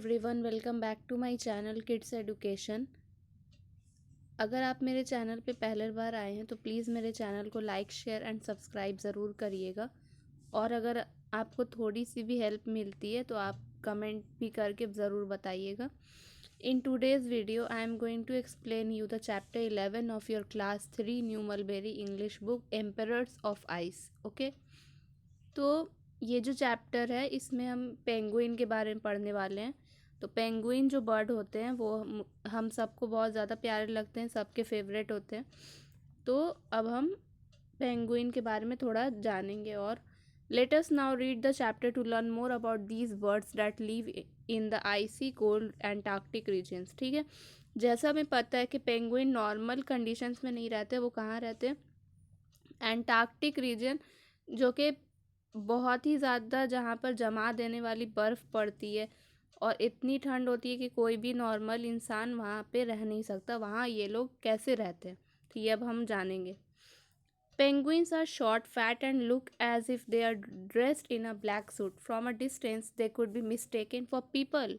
Everyone, welcome back to my channel kids education. अगर आप मेरे चैनल पे पहली बार आए हैं तो प्लीज़ मेरे चैनल को लाइक शेयर एंड सब्सक्राइब ज़रूर करिएगा। और अगर आपको थोड़ी सी भी हेल्प मिलती है तो आप कमेंट भी करके ज़रूर बताइएगा। In today's video I am going to explain you the chapter 11 of your class 3 new Mulberry English book emperors of ice. Okay, तो ये जो चैप्टर है इसमें हम पेंगुइन के बारे में पढ़ने वाले हैं। तो पेंगुइन जो बर्ड होते हैं वो हम सबको बहुत ज़्यादा प्यारे लगते हैं, सबके फेवरेट होते हैं। तो अब हम पेंगुइन के बारे में थोड़ा जानेंगे। और let us now read the chapter to learn more about these birds that live in the icy cold Antarctic regions. ठीक है, जैसा हमें पता है कि पेंगुइन नॉर्मल कंडीशंस में नहीं रहते, वो कहाँ रहते हैं? एंटार्क्टिक रीजन, जो कि बहुत ही ज़्यादा जहाँ पर जमा देने वाली बर्फ़ पड़ती है और इतनी ठंड होती है कि कोई भी नॉर्मल इंसान वहाँ पे रह नहीं सकता। वहाँ ये लोग कैसे रहते हैं, तो ये अब हम जानेंगे। Penguins are short, fat and look as if they are dressed in a black suit. From a distance they could be mistaken for people.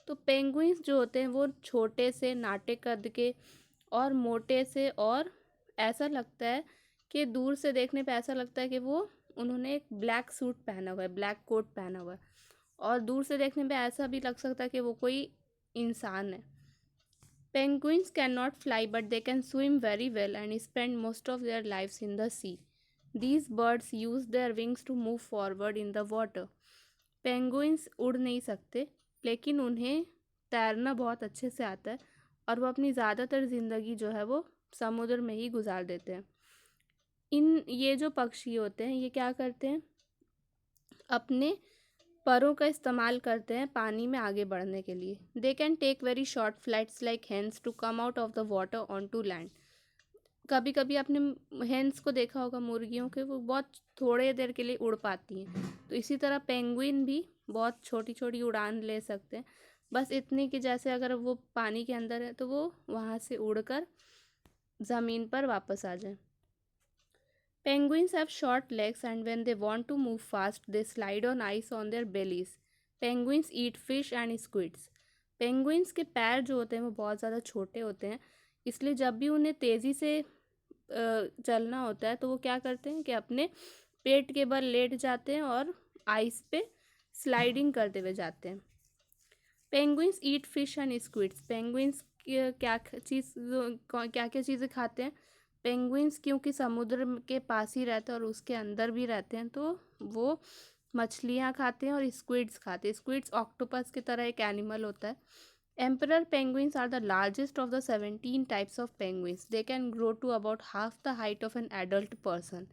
तो पेंगुइन्स जो होते हैं वो छोटे से, नाटे कद के और मोटे से, और ऐसा लगता है कि दूर से देखने पे ऐसा लगता है कि वो उन्होंने एक ब्लैक सूट पहना हुआ है, ब्लैक कोट पहना हुआ है, और दूर से देखने पे ऐसा भी लग सकता है कि वो कोई इंसान है। Penguins cannot fly, but they can swim very well and spend most of their lives in the sea. These birds use their wings to move forward in the water. Penguins उड़ नहीं सकते, लेकिन उन्हें तैरना बहुत अच्छे से आता है और वो अपनी ज़्यादातर ज़िंदगी जो है वो समुद्र में ही गुजार देते हैं। ये जो पक्षी होते हैं ये क्या करते हैं? अपने परों का इस्तेमाल करते हैं पानी में आगे बढ़ने के लिए। They can take very short flights like hens to come out of the water on to land. कभी कभी आपने हेंस को देखा होगा, मुर्गियों के, वो बहुत थोड़े देर के लिए उड़ पाती हैं। तो इसी तरह पेंगुइन भी बहुत छोटी छोटी उड़ान ले सकते हैं, बस इतनी कि जैसे अगर वो पानी के अंदर है तो वो वहाँ से उड़कर ज़मीन पर वापस आ जाए। Penguins have short legs and when they want to move fast, they slide on ice on their bellies. Penguins eat fish and squids. Penguins के पैर जो होते हैं वो बहुत ज़्यादा छोटे होते हैं, इसलिए जब भी उन्हें तेज़ी से चलना होता है तो वो क्या करते हैं कि अपने पेट के बल लेट जाते हैं और आइस पे स्लाइडिंग करते हुए जाते हैं। Penguins eat fish and squids. Penguins क्या क्या चीज़ें खाते हैं? पेंगुइन्स क्योंकि समुद्र के पास ही रहते हैं और उसके अंदर भी रहते हैं, तो वो मछलियाँ खाते हैं और स्क्विड्स खाते हैं। स्क्विड्स ऑक्टोपस की तरह एक एनिमल होता है। Emperor penguins are the largest of the 17 types of penguins. They can grow to about half the height of an adult person.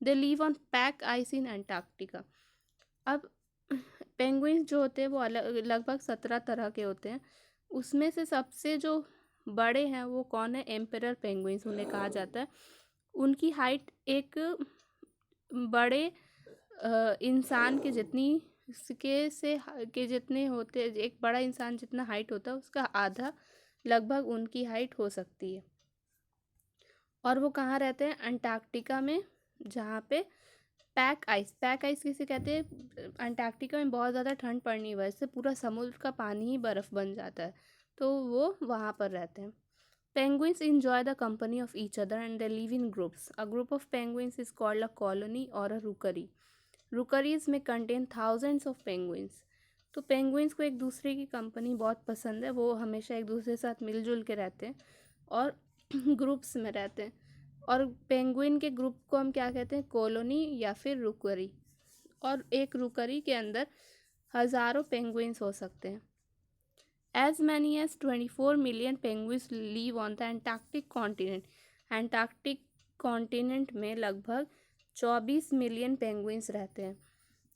They live on pack ice in Antarctica. अब penguins जो होते हैं वो लगभग 17 तरह के होते हैं। उसमें से सबसे जो बड़े हैं वो कौन है? एम्परर पेंगुइन्स उन्हें कहा जाता है। उनकी हाइट एक बड़े इंसान के जितनी के जितने होते, एक बड़ा इंसान जितना हाइट होता है उसका आधा लगभग उनकी हाइट हो सकती है। और वो कहाँ रहते हैं? अंटार्कटिका में, जहाँ पे पैक आइस किसे कहते हैं? अंटार्कटिका में बहुत ज़्यादा ठंड पड़ने की वजह से पूरा समुद्र का पानी ही बर्फ़ बन जाता है, तो वो वहाँ पर रहते हैं। Penguins enjoy the company of each other and they live in groups. A group of penguins is called a colony or a rookery. Rookeries may contain thousands of penguins. तो पेंगुइन्स को एक दूसरे की कंपनी बहुत पसंद है, वो हमेशा एक दूसरे के साथ मिलजुल के रहते हैं और ग्रुप्स में रहते हैं। और पेंगुइन के ग्रुप को हम क्या कहते हैं? कॉलोनी या फिर रुकरी। और एक रुकरी के अंदर हज़ारों पेंगुइन्स हो सकते हैं। As many as 24 million penguins live on the Antarctic continent. Antarctic continent में लगभग 24 मिलियन पेंगुइन्स रहते हैं।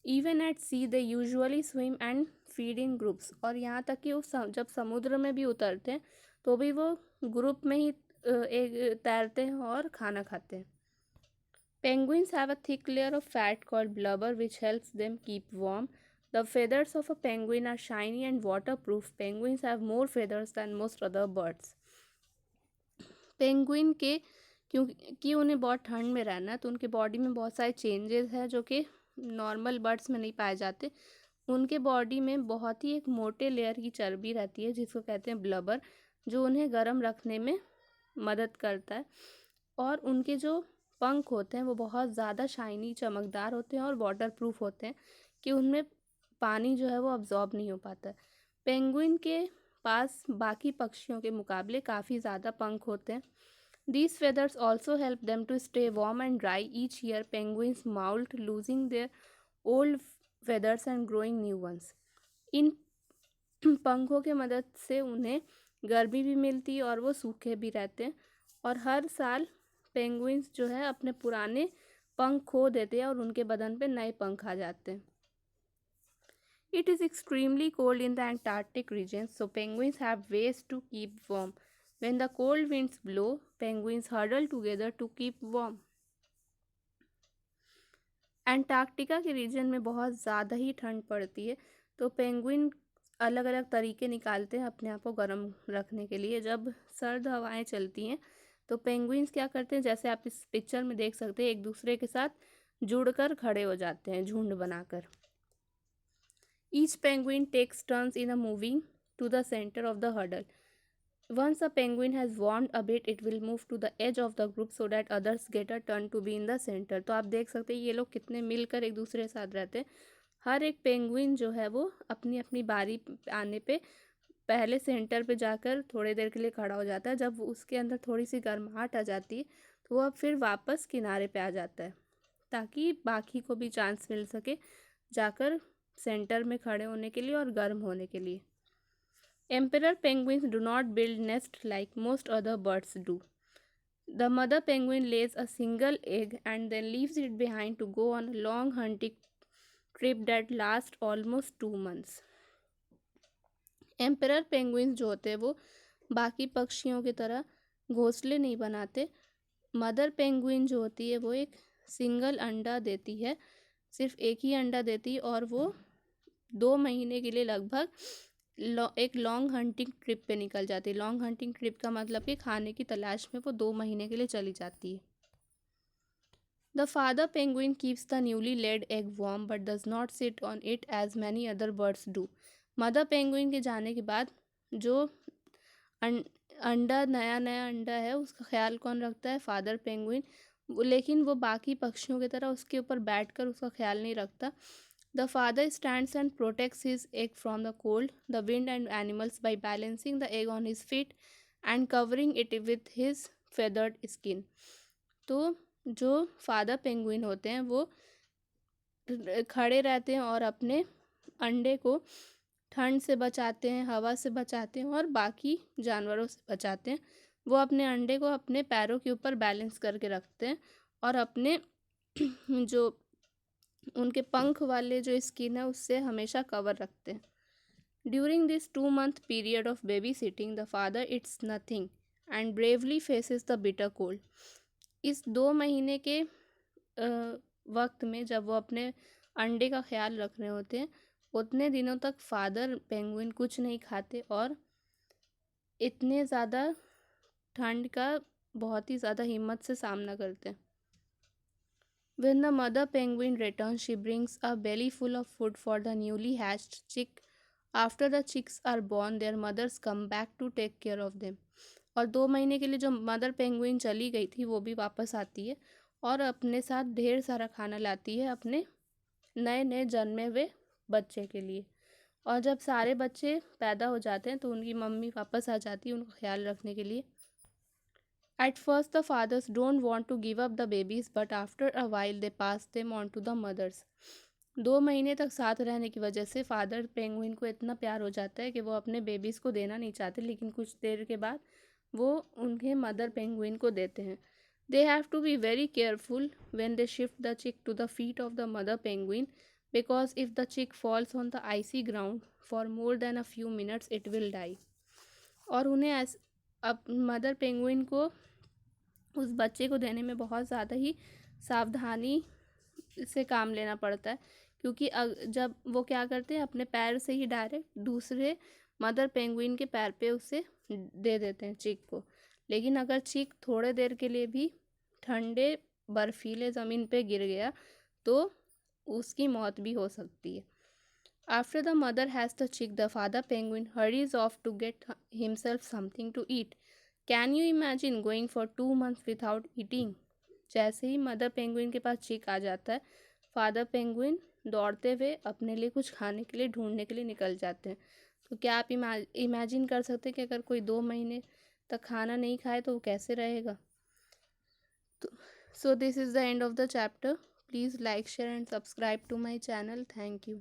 Even at sea they usually swim and feed in groups. और यहाँ तक कि वो जब समुद्र में भी उतरते हैं तो भी वो ग्रुप में ही एक तैरते हैं और खाना खाते हैं। Penguins have a thick layer of fat called blubber which helps them keep warm. The feathers of a penguin are shiny and waterproof. Penguins have more feathers than most other birds. Penguin के क्योंकि उन्हें बहुत ठंड में रहना है तो उनके बॉडी में बहुत सारे चेंजेस हैं जो कि नॉर्मल बर्ड्स में नहीं पाए जाते। उनके बॉडी में बहुत ही एक मोटे लेयर की चर्बी रहती है जिसको कहते हैं ब्लबर, जो उन्हें गर्म रखने में मदद करता है। और उनके जो पंख होते हैं वो बहुत ज़्यादा शाइनी चमकदार होते हैं और वाटर प्रूफ होते हैं कि उनमें पानी जो है वो अब्जॉर्ब नहीं हो पाता है। पेंगुइन के पास बाकी पक्षियों के मुकाबले काफ़ी ज़्यादा पंख होते हैं। These feathers also help them to stay warm and dry. Each year, penguins molt, losing their old feathers and growing new ones. इन पंखों के मदद से उन्हें गर्मी भी मिलती है और वो सूखे भी रहते हैं। और हर साल पेंगुइन्स जो है अपने पुराने पंख खो देते हैं और उनके बदन पे नए पंख आ जाते हैं। It is extremely cold in the Antarctic region, so penguins have ways to keep warm. When the cold winds blow, penguins huddle together to keep warm. Antarctica के रीजन में बहुत ज़्यादा ही ठंड पड़ती है, तो पेंगुइन अलग अलग तरीके निकालते हैं अपने आप को गर्म रखने के लिए। जब सर्द हवाएं चलती हैं तो पेंगुइन्स क्या करते हैं, जैसे आप इस पिक्चर में देख सकते हैं, एक दूसरे के साथ जुड़कर खड़े हो जाते हैं झुंड बनाकर। Each penguin takes turns in a moving to the center of the huddle. Once a penguin has warmed a bit, it will move to the edge of the group so that others get a turn to be in the center. तो आप देख सकते हैं ये लोग कितने मिलकर एक दूसरे के साथ रहते हैं। हर एक पेंगुइन जो है वो अपनी अपनी बारी आने पे पहले सेंटर पे जाकर थोड़ी देर के लिए खड़ा हो जाता है। जब उसके अंदर थोड़ी सी गर्माहट आ जाती है तो वह फिर वापस किनारे पे आ जाता है ताकि बाकी को भी चांस मिल सके जाकर सेंटर में खड़े होने के लिए और गर्म होने के लिए। Emperor penguins do not build nests like most other birds do. The mother penguin lays a single egg and then leaves it behind to go on a long hunting trip that lasts almost 2 months. Emperor penguins जो होते हैं वो बाकी पक्षियों की तरह घोंसले नहीं बनाते। मदर पेंगुइन जो होती है वो एक सिंगल अंडा देती है, सिर्फ एक ही अंडा देती है और वो 2 महीने के लिए लगभग एक लॉन्ग हंटिंग ट्रिप पे निकल जाती है। लॉन्ग हंटिंग ट्रिप का मतलब कि खाने की तलाश में वो 2 महीने के लिए चली जाती है। The father penguin keeps the newly laid egg warm but does not sit on it as many other birds do. Mother penguin के जाने के बाद जो अंडा नया नया अंडा है उसका ख्याल कौन रखता है? Father penguin. लेकिन वो बाकी पक्षियों की तरह उसके ऊपर बैठकर उसका ख्याल नहीं रखता। The father stands and protects his egg from the cold, the wind and animals by balancing the egg on his feet and covering it with his feathered skin. तो जो फादर पेंगुइन होते हैं वो खड़े रहते हैं और अपने अंडे को ठंड से बचाते हैं, हवा से बचाते हैं और बाकी जानवरों से बचाते हैं। वो अपने अंडे को अपने पैरों के ऊपर बैलेंस करके रखते हैं और अपने जो उनके पंख वाले जो स्किन है उससे हमेशा कवर रखते हैं। During this 2 month period of baby sitting the father it's nothing and bravely faces the bitter cold. इस 2 महीने के वक्त में जब वो अपने अंडे का ख्याल रख रहे होते हैं उतने दिनों तक फादर पेंगुइन कुछ नहीं खाते और इतने ज़्यादा ठंड का बहुत ही ज़्यादा हिम्मत से सामना करते हैं। When the mother penguin returns, she brings a belly full of food for the newly hatched chick. After the chicks are born, their mothers come back to take care of them. और 2 महीने के लिए जो mother penguin चली गई थी वो भी वापस आती है और अपने साथ ढेर सारा खाना लाती है अपने नए नए जन्मे हुए बच्चे के लिए। और जब सारे बच्चे पैदा हो जाते हैं तो उनकी मम्मी वापस आ जाती है उनका ख्याल रखने के लिए। At first, the fathers don't want to give up the babies, but after a while they pass them on to the mothers. 2 महीने तक साथ रहने की वजह से फादर पेंगुइन को इतना प्यार हो जाता है कि वो अपने बेबीज़ को देना नहीं चाहते, लेकिन कुछ देर के बाद वो उन्हें मदर पेंगुइन को देते हैं। They have to be very careful when they shift the chick to the feet of the mother penguin because if the chick falls on the icy ground for more than a few minutes, it will die. और उन्हें अब mother penguin को उस बच्चे को देने में बहुत ज़्यादा ही सावधानी से काम लेना पड़ता है क्योंकि जब वो क्या करते हैं अपने पैर से ही डायरेक्ट दूसरे मदर पेंगुइन के पैर पे उसे दे देते हैं चिक को। लेकिन अगर चिक थोड़े देर के लिए भी ठंडे बर्फीले ज़मीन पे गिर गया तो उसकी मौत भी हो सकती है। After the mother has the chick, the father penguin hurries off to get himself something to eat. Can you imagine going for 2 months without eating? जैसे ही मदर पेंगुइन के पास चिक आ जाता है, फादर पेंगुइन दौड़ते हुए अपने लिए कुछ खाने के लिए ढूंढने के लिए निकल जाते हैं। तो क्या आप इमेजिन कर सकते हैं कि अगर कोई 2 महीने तक खाना नहीं खाए तो वो कैसे रहेगा? तो so this is the end of the chapter. Please like share and subscribe to my channel. Thank you.